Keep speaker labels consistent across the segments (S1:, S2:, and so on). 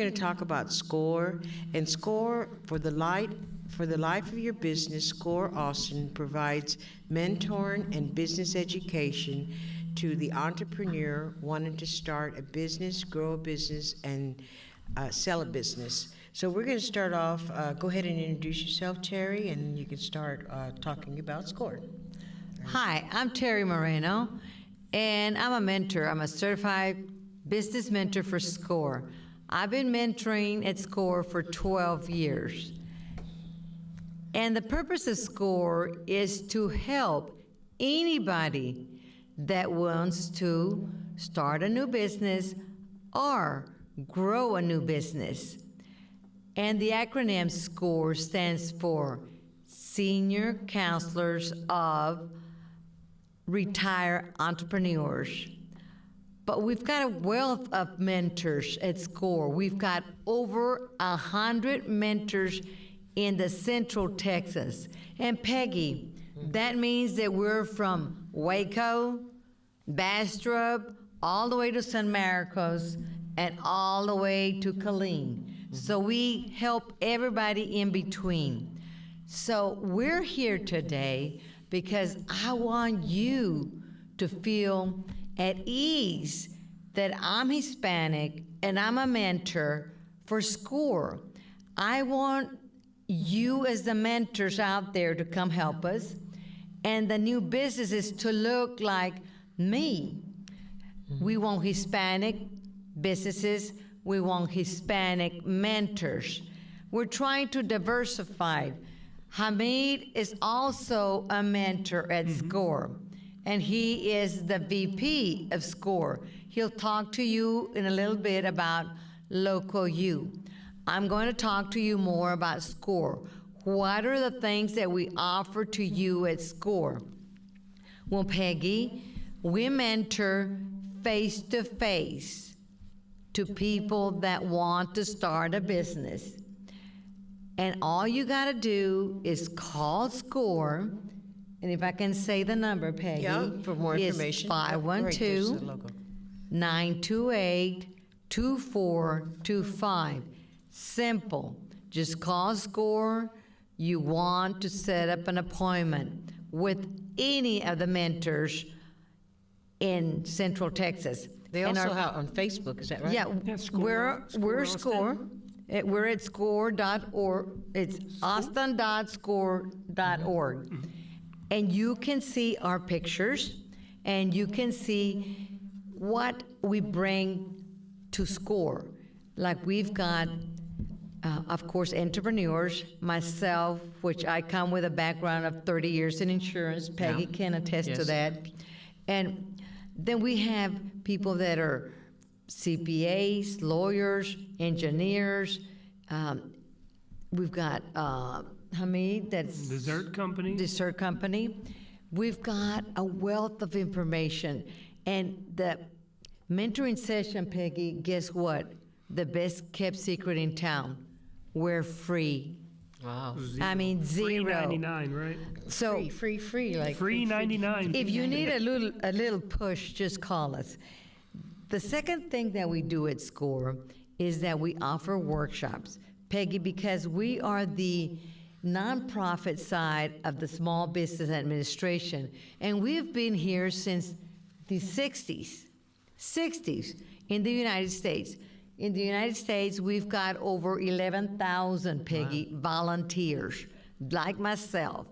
S1: going to talk about SCORE. And SCORE, for the life of your business, SCORE Austin provides mentoring and business education to the entrepreneur wanting to start a business, grow a business, and sell a business. So we're going to start off. Go ahead and introduce yourself, Terry, and you can start talking about SCORE.
S2: Hi, I'm Terry Moreno, and I'm a mentor. I'm a certified business mentor for SCORE. I've been mentoring at SCORE for 12 years. And the purpose of SCORE is to help anybody that wants to start a new business or grow a new business. And the acronym SCORE stands for Senior Counselors of Retired Entrepreneurs. But we've got a wealth of mentors at SCORE. We've got over 100 mentors in the Central Texas. And Peggy, that means that we're from Waco, Bastrop, all the way to San Marcos, and all the way to Killeen. So we help everybody in between. So we're here today because I want you to feel at ease that I'm Hispanic and I'm a mentor for SCORE. I want you as the mentors out there to come help us, and the new businesses to look like me. We want Hispanic businesses. We want Hispanic mentors. We're trying to diversify. Hamid is also a mentor at SCORE, and he is the VP of SCORE. He'll talk to you in a little bit about Local U. I'm going to talk to you more about SCORE. What are the things that we offer to you at SCORE? Well, Peggy, we mentor face-to-face to people that want to start a business. And all you got to do is call SCORE, and if I can say the number, Peggy,
S1: For more information.
S2: It's 512-928-2425. Simple. Just call SCORE. You want to set up an appointment with any of the mentors in Central Texas.
S1: They
S2: And
S1: also have on Facebook, is that right?
S2: Yeah,
S3: SCORE
S2: we're
S3: Austin.
S2: SCORE. We're at score.org. It's austin.score.org. And you can see our pictures, and you can see what we bring to SCORE. Like we've got, of course, entrepreneurs, myself, which I come with a background of 30 years in insurance. Peggy can attest to
S1: Yes.
S2: that. And then we have people that are CPAs, lawyers, engineers. We've got Hamid, that's
S3: Dessert company.
S2: dessert company. We've got a wealth of information. And the mentoring session, Peggy, guess what? The best kept secret in town. We're free.
S1: Wow.
S2: I mean,
S3: Free
S2: zero.
S3: 99, right?
S2: So
S1: Free, like
S3: Free 99.
S2: if you need a little push, just call us. The second thing that we do at SCORE is that we offer workshops, Peggy, because we are the nonprofit side of the Small Business Administration, and we've been here since the 60s in the United States. In the United States, we've got over 11,000, Peggy, volunteers like myself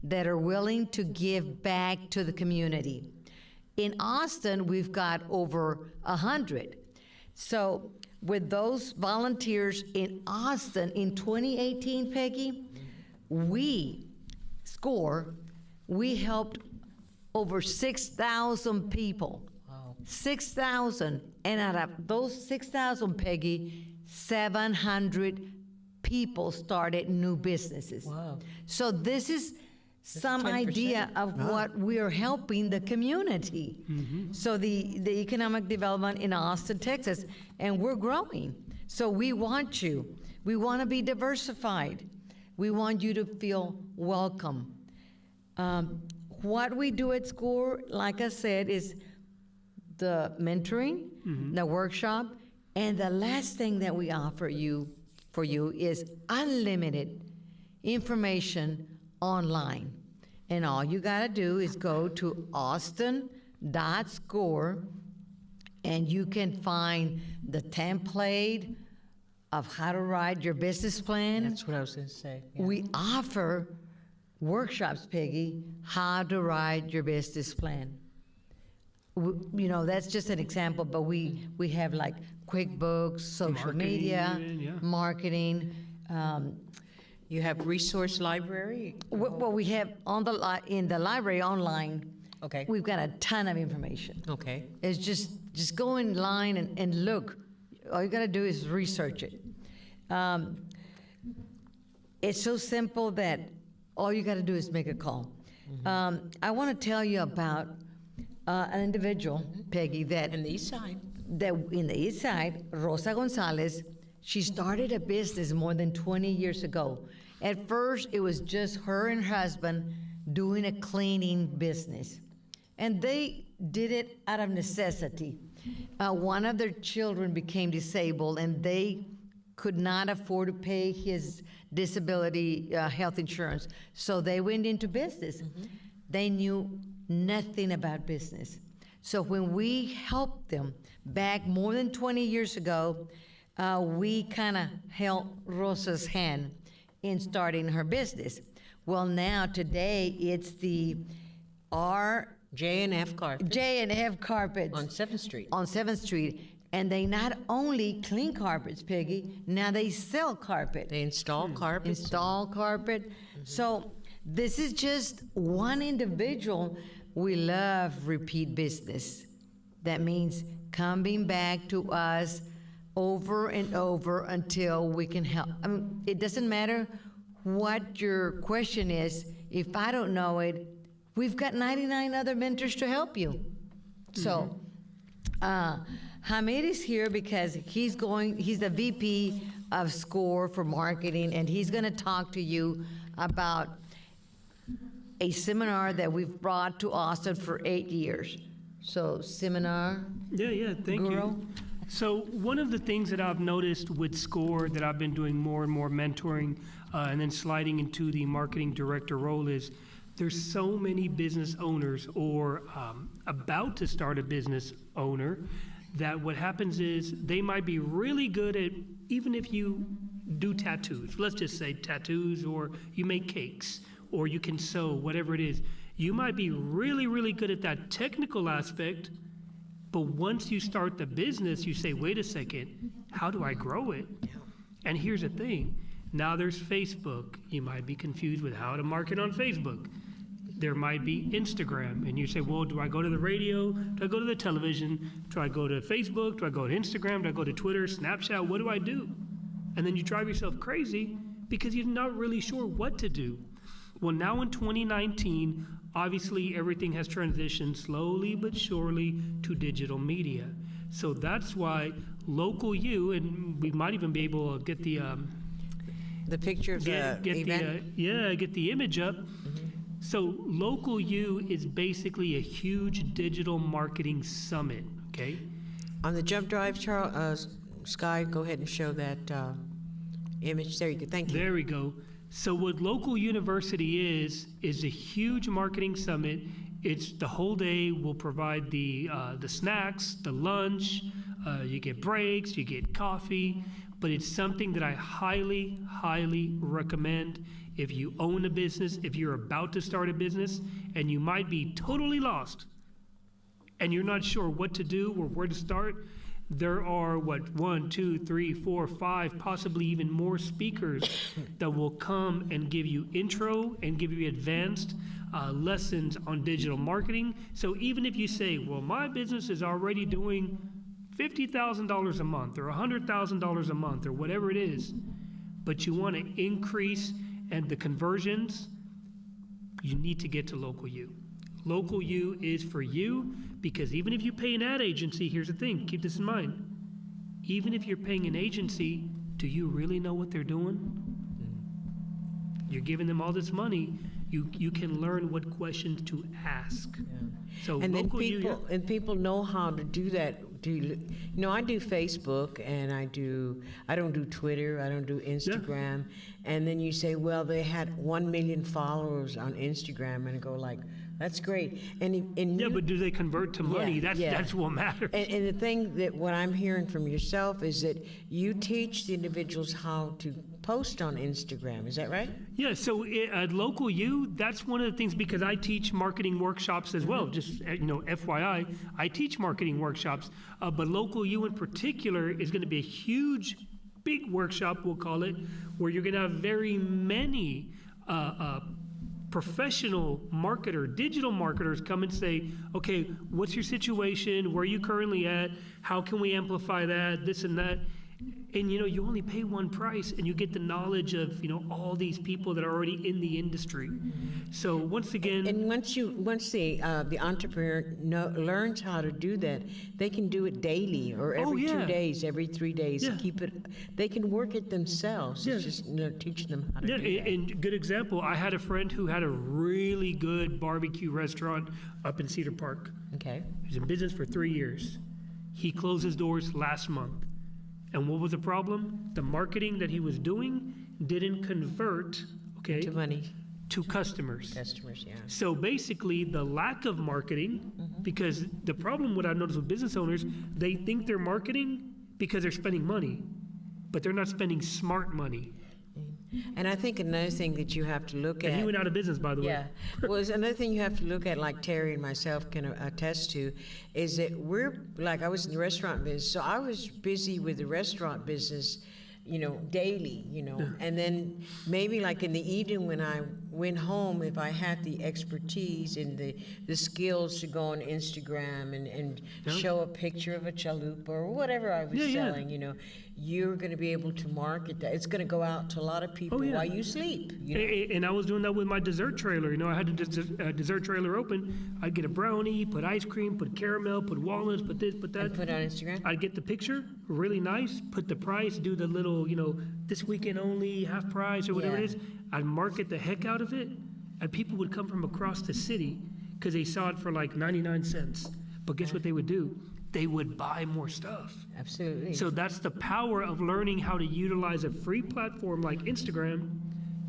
S2: that are willing to give back to the community. In Austin, we've got over 100. So with those volunteers in Austin in 2018, Peggy, we, SCORE, we helped over 6,000 people. 6,000. And out of those 6,000, Peggy, 700 people started new businesses.
S1: Wow.
S2: So this is some
S1: 10%.
S2: idea of what we're helping the community. So the economic development in Austin, Texas, and we're growing. So we want you. We want to be diversified. We want you to feel welcome. What we do at SCORE, like I said, is the mentoring, the workshop, And the last thing that we offer for you is unlimited information online. And all you got to do is go to austin.score, and you can find the template of how to write your business plan.
S1: That's what I was going to say. Yeah.
S2: We offer workshops, Peggy, how to write your business plan. You know, that's just an example, but we have like QuickBooks, social
S3: Marketing
S2: media,
S3: even, yeah.
S2: marketing.
S1: You have resource library?
S2: What we have in the library online,
S1: Okay.
S2: we've got a ton of information.
S1: Okay.
S2: It's just go online and look. All you got to do is research it. It's so simple that all you got to do is make a call. I want to tell you about an individual, Peggy, that
S1: And the east side.
S2: in the east side, Rosa Gonzalez. She started a business more than 20 years ago. At first, it was just her and her husband doing a cleaning business. And they did it out of necessity. One of their children became disabled, and they could not afford to pay his disability health insurance. So they went into business. They knew nothing about business. So when we helped them back more than 20 years ago, we kind of held Rosa's hand in starting her business. Well, now today it's the
S1: J&F carpet
S2: J&F Carpets
S1: on 7th Street.
S2: on 7th Street. And they not only clean carpets, Peggy, now they sell carpet.
S1: They install carpets.
S2: Install carpet. So this is just one individual. We love repeat business. That means coming back to us over and over until we can help. I mean, it doesn't matter what your question is. If I don't know it, we've got 99 other mentors to help you. So, Hamid is here because he's the VP of SCORE for marketing, and he's going to talk to you about a seminar that we've brought to Austin for 8 years. So, seminar,
S3: Yeah, thank
S2: Guru?
S3: you. So one of the things that I've noticed with SCORE that I've been doing more and more mentoring and then sliding into the marketing director role is there's so many business owners or about to start a business owner that what happens is they might be really good at, even if you do tattoos, let's just say tattoos, or you make cakes, or you can sew, whatever it is, you might be really, really good at that technical aspect. But once you start the business, you say, wait a second, how do I grow it? And here's the thing. Now there's Facebook. You might be confused with how to market on Facebook. There might be Instagram. And you say, well, do I go to the radio? Do I go to the television? Do I go to Facebook? Do I go to Instagram? Do I go to Twitter, Snapchat? What do I do? And then you drive yourself crazy because you're not really sure what to do. Well, now in 2019, obviously everything has transitioned slowly but surely to digital media. So that's why Local U, and we might even be able to get the
S1: picture of the event.
S3: get the image up. So Local U is basically a huge digital marketing summit, okay?
S1: On the jump drive, Sky, go ahead and show that image. There you go. Thank you.
S3: There we go. So what Local University is a huge marketing summit. It's the whole day. We'll provide the snacks, the lunch. You get breaks, you get coffee. But it's something that I highly, highly recommend if you own a business, if you're about to start a business, and you might be totally lost, and you're not sure what to do or where to start. There are, 1, 2, 3, 4, 5, possibly even more speakers that will come and give you intro and give you advanced lessons on digital marketing. So even if you say, well, my business is already doing $50,000 a month or $100,000 a month or whatever it is, but you want to increase and the conversions, you need to get to Local U. Local U is for you because even if you pay an ad agency, here's the thing, keep this in mind. Even if you're paying an agency, do you really know what they're doing? You're giving them all this money. You can learn what questions to ask. So
S1: And then
S3: Local U,
S1: people know how to do that I do Facebook, and I don't do Twitter, I don't do Instagram. And then you say, well, they had 1 million followers on Instagram, and I go like, that's great. And
S3: Yeah, but do they convert to money?
S1: Yeah,
S3: That's what matters.
S1: and the thing that what I'm hearing from yourself is that you teach the individuals how to post on Instagram. Is that right?
S3: Yeah, so at Local U, that's one of the things, because I teach marketing workshops as well. Just, FYI, I teach marketing workshops. But Local U in particular is going to be a huge, big workshop, we'll call it, where you're going to have very many professional digital marketers come and say, okay, what's your situation? Where are you currently at? How can we amplify that? This and that. And you only pay one price, and you get the knowledge of all these people that are already in the industry. So once again,
S1: And once the entrepreneur learns how to do that, they can do it daily or every 2 days, every 3 days.
S3: Yeah.
S1: They can work it themselves. It's just teaching them how to do that.
S3: and good example, I had a friend who had a really good barbecue restaurant up in Cedar Park.
S1: Okay.
S3: He was in business for 3 years. He closed his doors last month. And what was the problem? The marketing that he was doing didn't convert,
S1: To money,
S3: to customers.
S1: customers, yeah.
S3: So basically, the lack of marketing, because the problem, what I've noticed with business owners, they think they're marketing because they're spending money, but they're not spending smart money.
S1: And I think another thing that you have to look
S3: And
S1: at.
S3: he went out of business, by the way.
S1: Yeah. Well, it's another thing you have to look at, like Terry and myself can attest to, is that I was in the restaurant business, so I was busy with the restaurant business, daily, and then maybe like in the evening when I went home, if I had the expertise and the skills to go on Instagram and show a picture of a chalupa or whatever I was selling, you're going to be able to market that. It's going to go out to a lot of people while you sleep.
S3: And I was doing that with my dessert trailer. I had a dessert trailer open. I'd get a brownie, put ice cream, put caramel, put walnuts, put this, put that.
S1: And put it on Instagram?
S3: I'd get the picture, really nice, put the price, do the little, this weekend only, half price or whatever it is. I'd market the heck out of it, and people would come from across the city because they saw it for like 99 cents. But guess what they would do? They would buy more stuff.
S1: Absolutely.
S3: So that's the power of learning how to utilize a free platform like Instagram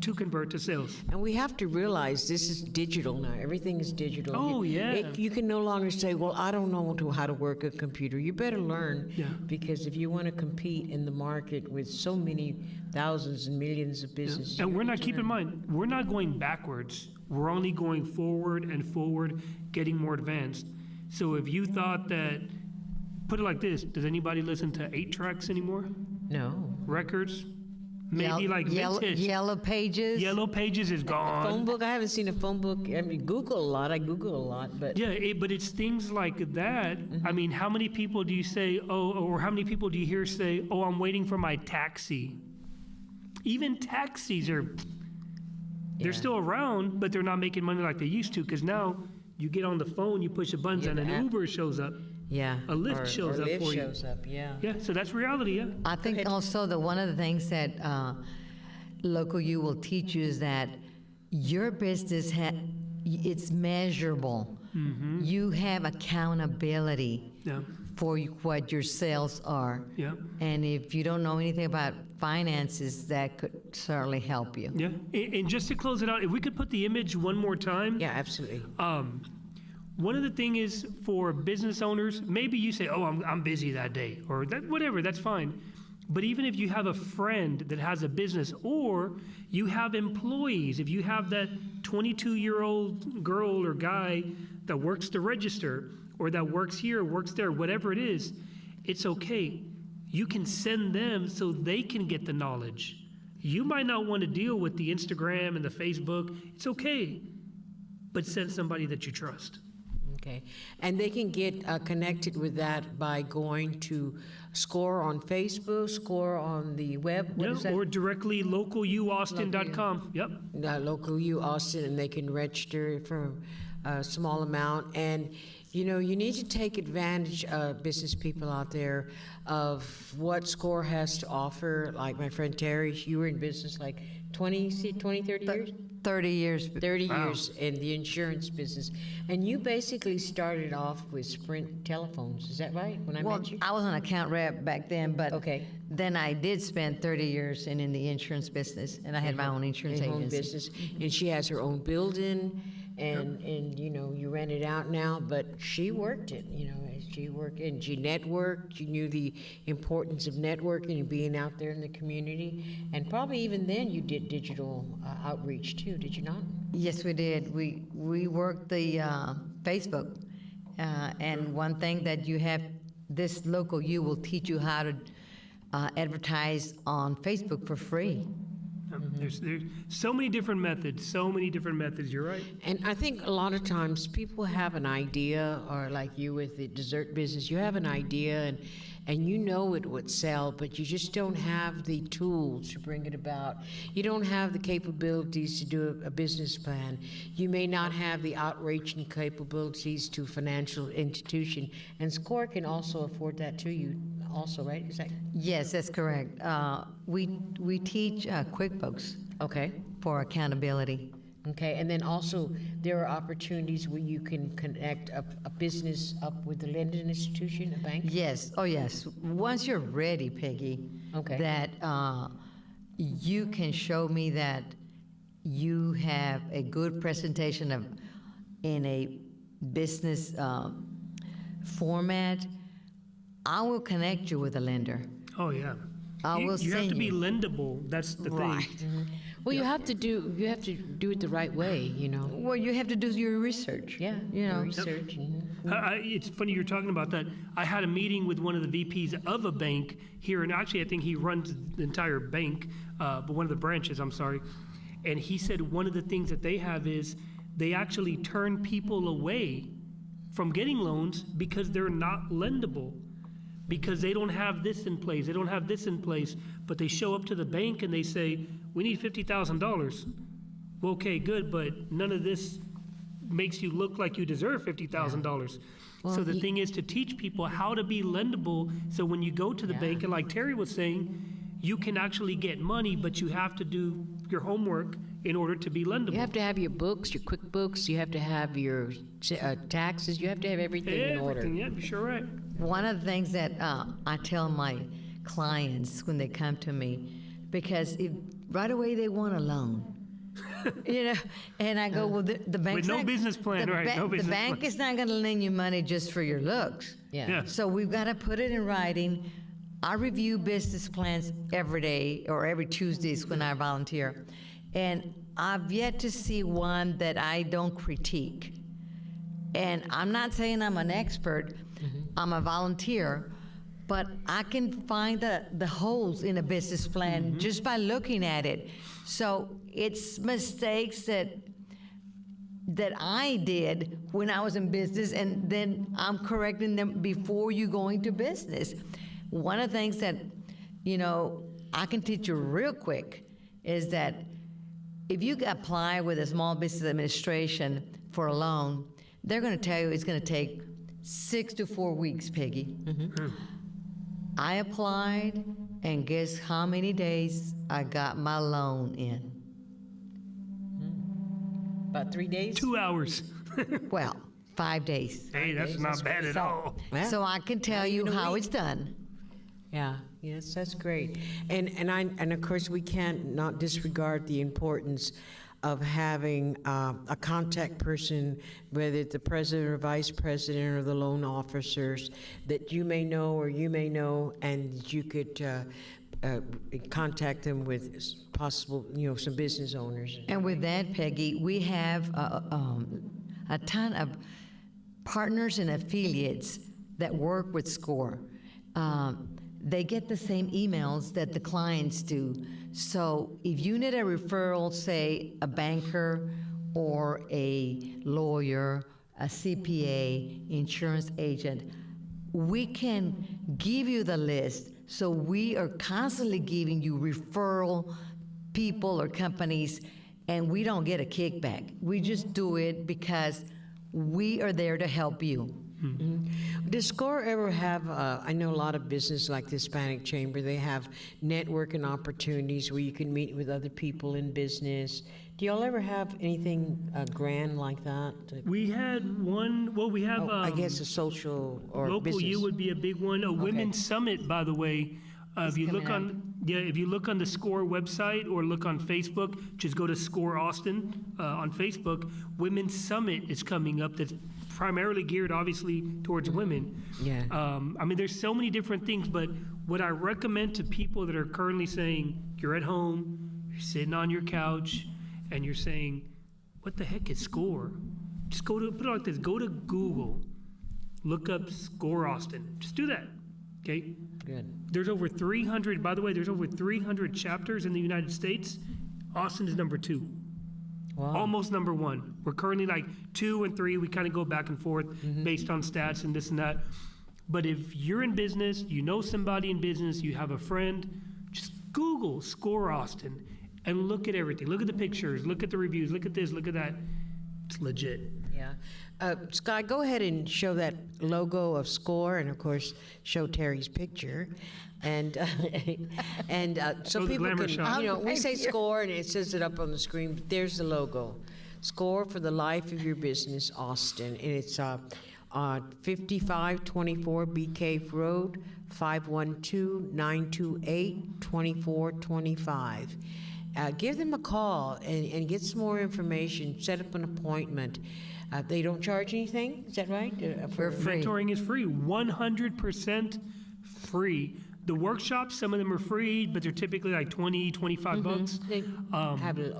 S3: to convert to sales.
S1: And we have to realize this is digital now. Everything is digital.
S3: Oh, yeah.
S1: You can no longer say, well, I don't know how to work a computer. You better learn.
S3: Yeah.
S1: Because if you want to compete in the market with so many thousands and millions of businesses.
S3: And keep in mind, we're not going backwards. We're only going forward and forward, getting more advanced. So if you thought that, put it like this, does anybody listen to 8 tracks anymore?
S1: No.
S3: Records? Maybe like vintage.
S2: Yellow Pages.
S3: Yellow Pages is gone.
S1: Phone book, I haven't seen a phone book. I mean, Google a lot. I Google a lot, but.
S3: Yeah, but it's things like that. I mean, how many people do you say, or how many people do you hear say, oh, I'm waiting for my taxi? Even taxis they're still around, but they're not making money like they used to, because now you get on the phone, you push a button, and
S1: the
S3: an
S1: app.
S3: Uber shows up.
S1: Yeah.
S3: A Lyft shows up
S1: Lyft
S3: for you.
S1: shows up, yeah.
S3: Yeah, so that's reality, yeah.
S2: I think also that one of the things that Local U will teach you is that your business it's measurable. You have accountability
S3: Yeah,
S2: for what your sales are.
S3: yeah,
S2: And if you don't know anything about finances, that could certainly help you.
S3: yeah. And just to close it out, if we could put the image one more time.
S1: Yeah, absolutely.
S3: One of the thing is for business owners, maybe you say, oh, I'm busy that day, or that, whatever, that's fine. But even if you have a friend that has a business, or you have employees, if you have that 22-year-old girl or guy that works the register, or that works here, works there, whatever it is, it's okay. You can send them so they can get the knowledge. You might not want to deal with the Instagram and the Facebook. It's okay. But send somebody that you trust.
S1: Okay. And they can get connected with that by going to Score on Facebook, Score on the web. What is that?
S3: Or directly localuaustin.com. Yep.
S1: Local U Austin, and they can register for a small amount. And you need to take advantage, business people out there, of what Score has to offer. Like my friend Terry, you were in business like 20, 30 years?
S2: 30 years.
S1: 30
S3: Wow.
S1: years in the insurance business. And you basically started off with Sprint telephones, is that right, when I
S2: Well,
S1: met you?
S2: I was an account rep back then, but
S1: Okay.
S2: then I did spend 30 years in the insurance business, and I had my own insurance
S1: In home
S2: agency.
S1: business, and she has her own building, and you know, you rent it out now, but she worked it, you know, she worked and she networked, she knew the importance of networking and being out there in the community, and probably even then you did digital outreach too, did you not?
S2: Yes, we did. We worked the Facebook, and one thing that you have, this local you will teach you how to advertise on Facebook for free.
S3: There's so many different methods, you're right.
S1: And I think a lot of times people have an idea, or like you with the dessert business, you have an idea and you know it would sell, but you just don't have the tools to bring it about. You don't have the capabilities to do a business plan. You may not have the outreach and capabilities to financial institution. And SCORE can also afford that to you also, right? Is that
S2: Yes, that's correct. We teach QuickBooks
S1: okay?
S2: for accountability.
S1: Okay, and then also there are opportunities where you can connect a business up with the lending institution, a bank?
S2: Yes, oh yes. Once you're ready, Peggy,
S1: Okay.
S2: that you can show me that you have a good presentation of in a business format, I will connect you with a lender.
S3: Oh, yeah.
S2: I
S3: You
S2: will
S3: have to
S2: send
S3: be
S2: you.
S3: lendable, that's the
S2: Right.
S3: thing.
S1: Well, you have to do it the right way, you know?
S2: Well, you have to do your research.
S1: Yeah,
S2: You know.
S1: research.
S3: It's funny you're talking about that. I had a meeting with one of the VPs of a bank here, and actually I think he runs the entire bank, but one of the branches, I'm sorry. And he said one of the things that they have is they actually turn people away from getting loans because they're not lendable, because they don't have this in place, they don't have this in place, but they show up to the bank and they say, we need $50,000. Well, okay, good, but none of this makes you look like you deserve $50,000. So the thing is to teach people how to be lendable, so when you go to the bank, and like Terry was saying, you can actually get money, but you have to do your homework in order to be lendable.
S1: You have to have your books, your QuickBooks, you have to have your taxes, you have to have everything in order.
S3: Everything, yeah, you're sure right.
S2: One of the things that I tell my clients when they come to me, because if right away they want a loan, you know, and I go, well, the bank's
S3: no
S2: not-
S3: business plan, right, no business
S2: The bank
S3: plan.
S2: is not going to lend you money just for your looks.
S3: Yeah.
S2: So we've got to put it in writing. I review business plans every day or every Tuesdays when I volunteer, and I've yet to see one that I don't critique. And I'm not saying I'm an expert, I'm a volunteer, but I can find the holes in a business plan just by looking at it. So it's mistakes that I did when I was in business, and then I'm correcting them before you go into business. One of the things that, you know, I can teach you real quick is that if you apply with a Small Business Administration for a loan, they're going to tell you it's going to take 6 to 4 weeks, Peggy. I applied, and guess how many days I got my loan in?
S1: About 3 days?
S3: 2 hours.
S2: Well, 5 days.
S3: Hey, that's not bad at all.
S1: Yeah.
S2: So I can tell you how it's done.
S1: Yeah, yes, that's great. And of course, we can't not disregard the importance of having a contact person, whether it's the president or vice president or the loan officers that you may know or you may know, and that you could contact them with possible, you know, some business owners.
S2: And with that, Peggy, we have a ton of partners and affiliates that work with SCORE. They get the same emails that the clients do. So if you need a referral, say a banker or a lawyer, a CPA, insurance agent, we can give you the list. So we are constantly giving you referral people or companies, and we don't get a kickback. We just do it because we are there to help you.
S1: Does SCORE ever have, I know a lot of business like the Hispanic Chamber, they have networking opportunities where you can meet with other people in business. Do y'all ever have anything grand like that?
S3: We had one, well, we have,
S1: I guess a social or
S3: Local
S1: business.
S3: U would be a big one. A women's summit, by the way. If you look
S2: coming
S3: if you look on the SCORE website or look on Facebook, just go to SCORE Austin on Facebook. Women's Summit is coming up. That's primarily geared, obviously, towards women.
S1: Yeah.
S3: I mean, there's so many different things, but what I recommend to people that are currently saying you're at home, you're sitting on your couch, and you're saying, "What the heck is SCORE?" Just put it like this: go to Google, look up SCORE Austin. Just do that. Okay.
S1: Good.
S3: There's over 300, by the way, there's over 300 chapters in the United States. Austin is number 2,
S1: Wow.
S3: almost number 1. We're currently like 2 and 3. We kind of go back and forth based on stats and this and that. But if you're in business, you know somebody in business, you have a friend, just Google SCORE Austin and look at everything. Look at the pictures, look at the reviews, look at this, look at that. It's legit.
S1: Yeah. Sky, go ahead and show that logo of SCORE, and of course, show Terry's picture, and so
S3: Show the
S1: people
S3: glamour
S1: can,
S3: shot.
S1: you know, we say SCORE, and it says it up on the screen. But there's the logo, SCORE for the life of your business, Austin, and it's 5524 Bee Cave Road, 512-928-2425. Give them a call and get some more information. Set up an appointment. They don't charge anything. Is that right?
S2: We're free.
S3: Mentoring is free, 100% free. The workshops, some of them are free, but they're typically like 20, 25 bucks.
S1: They have it.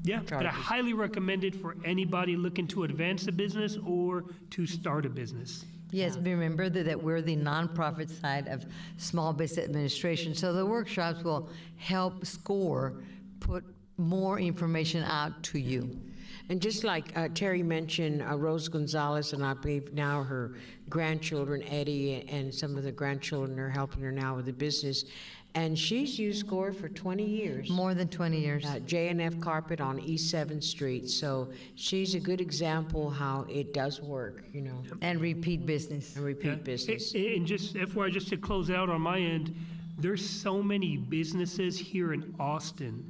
S3: Yeah, but I
S1: charges.
S3: highly recommend it for anybody looking to advance a business or to start a business.
S2: Yes, remember that we're the nonprofit side of Small Business Administration, so the workshops will help SCORE put more information out to you.
S1: And just like Terry mentioned, Rose Gonzalez, and I believe now her grandchildren, Eddie, and some of the grandchildren are helping her now with the business. And she's used SCORE for 20 years.
S2: More than 20 years.
S1: J&F Carpet on East 7th Street. So she's a good example how it does work, you know,
S2: And repeat business.
S1: and repeat business.
S3: And just FYI, just to close out on my end, there's so many businesses here in Austin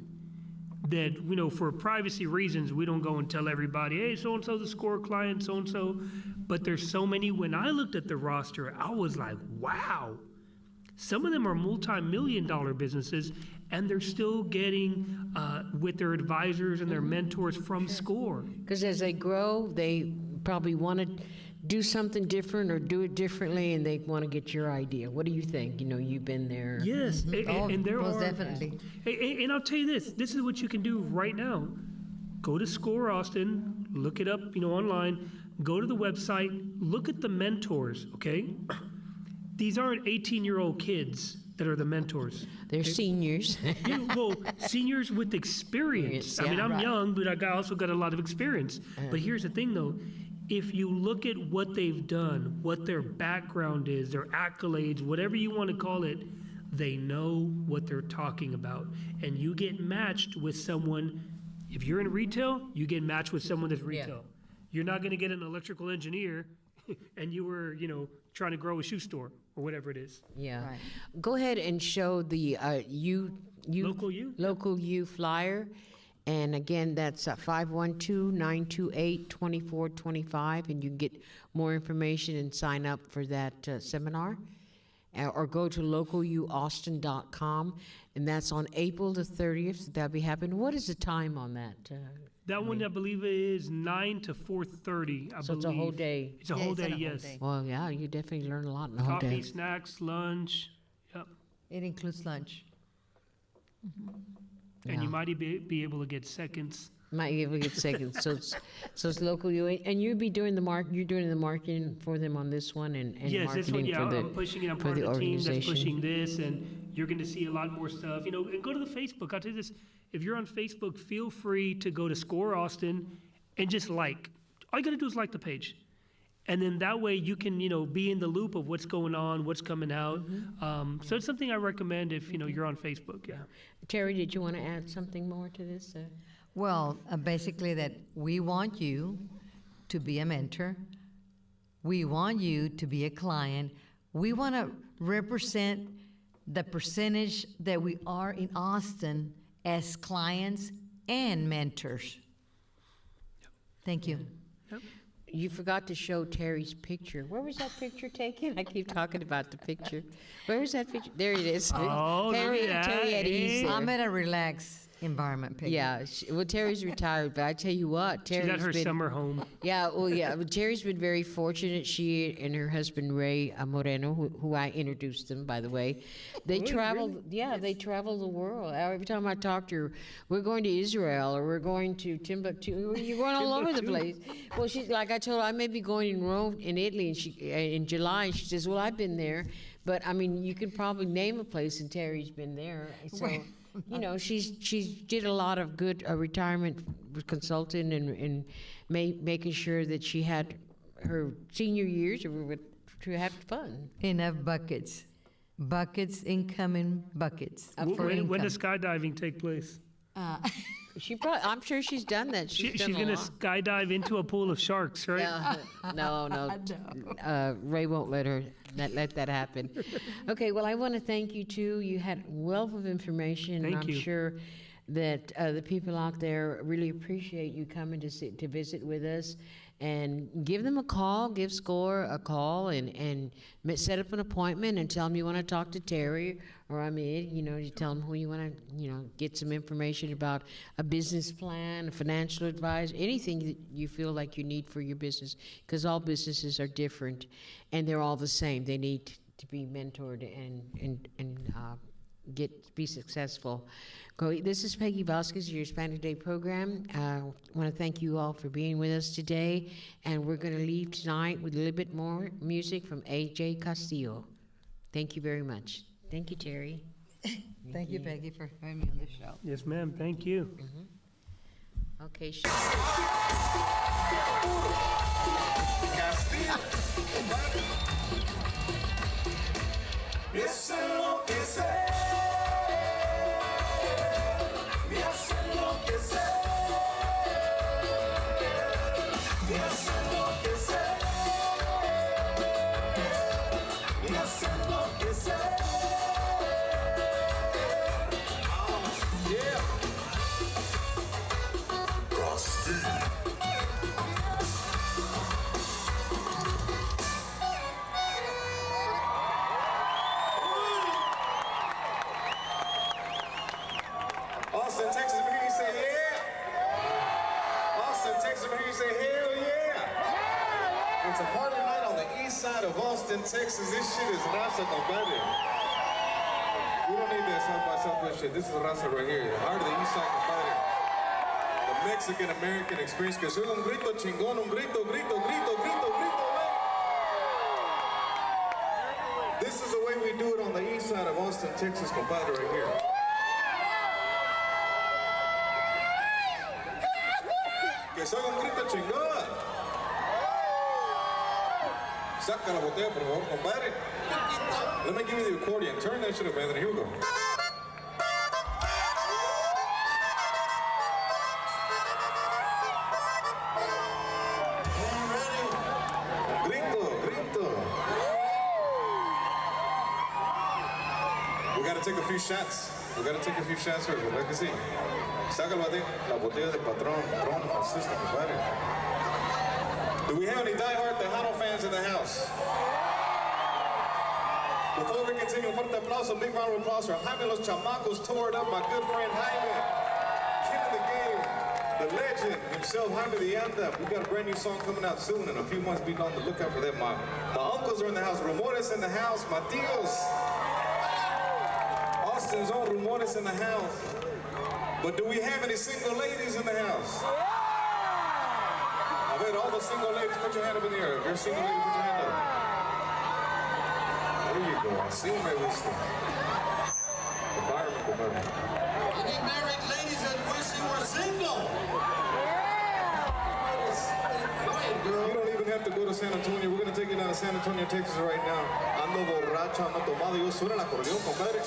S3: that, you know, for privacy reasons, we don't go and tell everybody, hey, so-and-so the SCORE client, so-and-so. But there's so many. When I looked at the roster, I was like, wow. Some of them are multi-million-dollar businesses, and they're still getting with their advisors and their mentors from SCORE.
S1: Because as they grow, they probably want to do something different or do it differently, and they want to get your idea. What do you think? You know, you've been there.
S3: Yes, and there
S2: most
S3: are.
S2: definitely.
S3: And I'll tell you this: this is what you can do right now. Go to SCORE Austin, look it up, you know, online. Go to the website, look at the mentors. Okay, these aren't 18-year-old kids that are the mentors.
S1: They're seniors.
S3: Yeah, well, seniors with experience. I mean,
S1: Yeah,
S3: I'm
S1: right.
S3: young, but I also got a lot of experience. But here's the thing, though. If you look at what they've done, what their background is, their accolades, whatever you want to call it, they know what they're talking about. And you get matched with someone, if you're in retail, you get matched with someone that's retail. You're not going to get an electrical engineer and you were, you know, trying to grow a shoe store or whatever it is.
S1: Yeah.
S2: Right.
S1: Go ahead and show the
S3: Local U?
S1: Local U flyer. And again, that's 512-928-2425, and you can get more information and sign up for that seminar. Or go to localuaustin.com, and that's on April the 30th. That'll be happening. What is the time on that?
S3: That one, I believe, is 9 to 4:30, I believe.
S1: So it's a whole day.
S3: It's a
S2: Yeah,
S3: whole
S2: it's
S3: day,
S2: a whole
S3: yes.
S2: day.
S1: Well, yeah, you definitely learn a lot in a whole
S3: Coffee,
S1: day.
S3: snacks, lunch, yep.
S2: It includes lunch.
S3: And you might be able to get seconds.
S1: Might be able to get seconds. So it's local U, and you'd be doing you're doing the marketing for them on this one, and
S3: Yes, this one,
S1: marketing
S3: yeah,
S1: for the
S3: I'm pushing it. I'm
S1: for
S3: part
S1: the
S3: of the team that's
S1: organization.
S3: pushing this, and you're going to see a lot more stuff. You know, and go to the Facebook. I'll tell you this: if you're on Facebook, feel free to go to SCORE Austin and just like. All you got to do is like the page, and then that way you can, you know, be in the loop of what's going on, what's coming out. So it's something I recommend if you know you're on Facebook. Yeah.
S1: Terry, did you want to add something more to this?
S2: Well, basically that we want you to be a mentor. We want you to be a client. We want to represent the percentage that we are in Austin as clients and mentors. Thank you.
S1: You forgot to show Terry's picture. Where was that picture taken? I keep talking about the picture. Where is that picture? There it is.
S3: Oh, look
S1: Terry,
S3: at that.
S1: Terry at ease
S3: Hey.
S1: there.
S2: I'm at a relaxed environment picture.
S1: Yeah, well, Terry's retired, but I tell you what,
S3: She's
S1: Terry's
S3: at her
S1: been,
S3: summer home.
S1: yeah, well, yeah, but Terry's been very fortunate. She and her husband Ray Moreno, who I introduced them, by the way, they travel. Yeah, they travel the world. Every time I talk to her, we're going to Israel or we're going to Timbuktu. You're going all over the place. Well, she's like I told her I may be going in Rome, in Italy, and she in July. And she says, "Well, I've been there, but I mean, you can probably name a place, and Terry's been there." So. You know, she did a lot of good retirement consulting and making sure that she had her senior years to have fun.
S2: Enough buckets. Buckets, incoming buckets. For
S3: When
S2: income.
S3: does skydiving take place?
S1: I'm sure she's done that.
S3: She's
S1: done a
S3: going to
S1: lot.
S3: skydive into a pool of sharks, right?
S1: No. Ray won't let her let that happen. Okay, well, I want to thank you too. You had a wealth of information.
S3: Thank
S1: and I'm
S3: you.
S1: sure that the people out there really appreciate you coming to visit with us. And give them a call, give SCORE a call, and set up an appointment and tell them you want to talk to Terry or Ahmed. You know, you tell them who you want to, get some information about a business plan, a financial advice, anything that you feel like you need for your business, because all businesses are different, and they're all the same. They need to be mentored and be successful. This is Peggy Vasquez, your Hispanic Day program. I want to thank you all for being with us today, and we're going to leave tonight with a little bit more music from A.J. Castillo. Thank you very much. Thank you, Terry.
S2: Thank you, Peggy, for having me on the show.
S3: Yes, ma'am. Thank you.
S1: Okay.
S4: Es enloquecer, me hace enloquecer, me hace enloquecer, me hace enloquecer. Oh, yeah. Rusty. Austin, Texas, I'm here, you say yeah. Austin, Texas, I'm here, you say hell yeah. It's a party night on the east side of Austin, Texas. This shit is raza compadre. We don't need that South by Southwest shit. This is raza right here. The heart of the east side compadre. The Mexican-American experience. Que soy un grito chingón, un grito, grito, grito, grito, grito, man. This is the way we do it on the east side of Austin, Texas, compadre, right here. Que se haga un grito chingón. Saca la botella, por favor, compadre. Let me give you the accordion. Turn that shit up, Anthony. Here we go. Ready? Grito, grito. We gotta take a few shots. We gotta take a few shots here. Like I see. Saca la botella del patrón, assistant, compadre. Do we have any diehard Tejano fans in the house? Before we continue, un fuerte aplauso, big round of applause for Jaime Los Chamacos, tore it up, my good friend Jaime. King of the game, the legend himself, Jaime the Anda. We got a brand new song coming out soon. In a few months, be on the lookout for that. My uncles are in the house, Rumores in the house, my tios. Austin's own Rumores in the house. But do we have any single ladies in the house? I bet all the single ladies, put your hand up in the air. If you're a single lady, put your hand up. There you go. See me with the environment, brother.
S5: Any married ladies that wish you were single? Quiet, girl.
S4: You don't even have to go to San Antonio. We're going to take you down to San Antonio, Texas right now. Ando borracho, ando tomado. Yo suena el acordeón, compadre.